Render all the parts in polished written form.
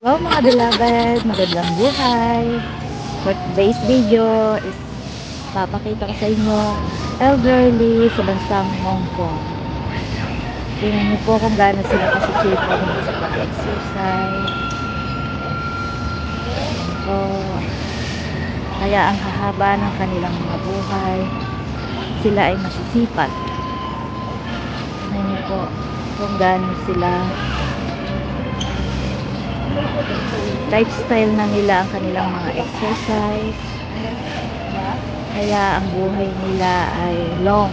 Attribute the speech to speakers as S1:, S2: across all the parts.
S1: Hello mga beloved, magandang buhay. For today's video is papakita ko sa inyo elderly sa bansang Hong Kong. Tingnan niyo po kung gaano sila kasisipag sa pag-exercise. Yan po. Kaya ang hahaba ng kanilang mga buhay, sila ay masisipag. Tingnan niyo po kung gaano sila lifestyle na nila ang kanilang mga exercise. Kaya ang buhay nila ay long.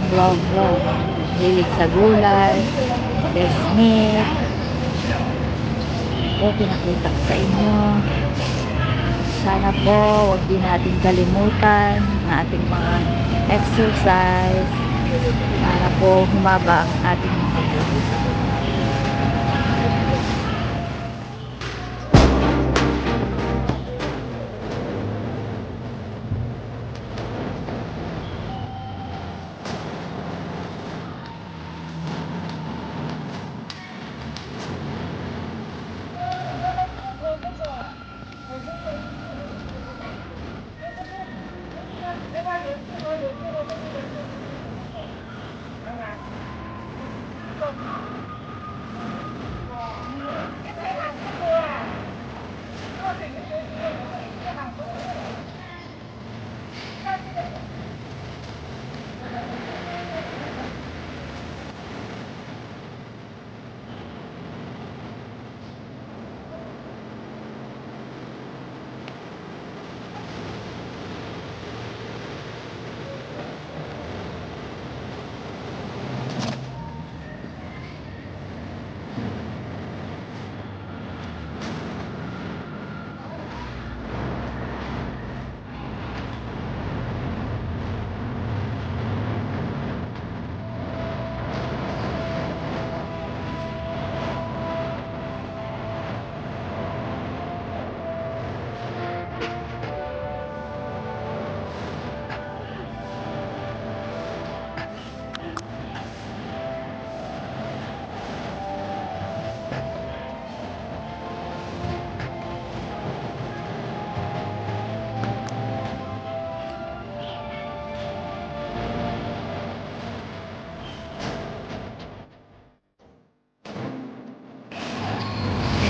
S1: Hilig sa gulay, there's meat. O, pinakita ko sa inyo. Sana po, huwag din natin kalimutan na ating mga exercise para po humaba ang ating mga buhay.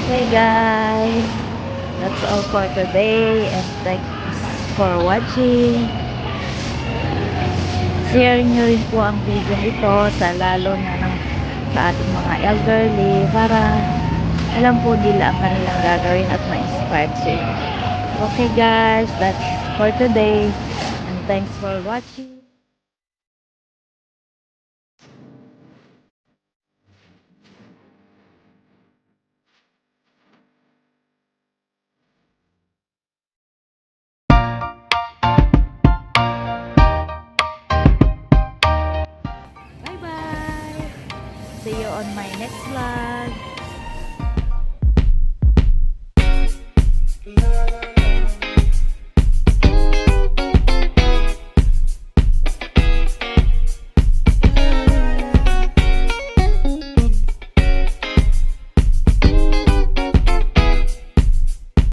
S1: Okay guys, that's all for today and thanks for watching. Share nyo rin po ang video ito lalo na sa ating mga elderly para alam po nila ang kanilang gagawin at ma-inspired sila. Okay guys, that's for today and thanks for watching. Bye bye! See you on my next vlog.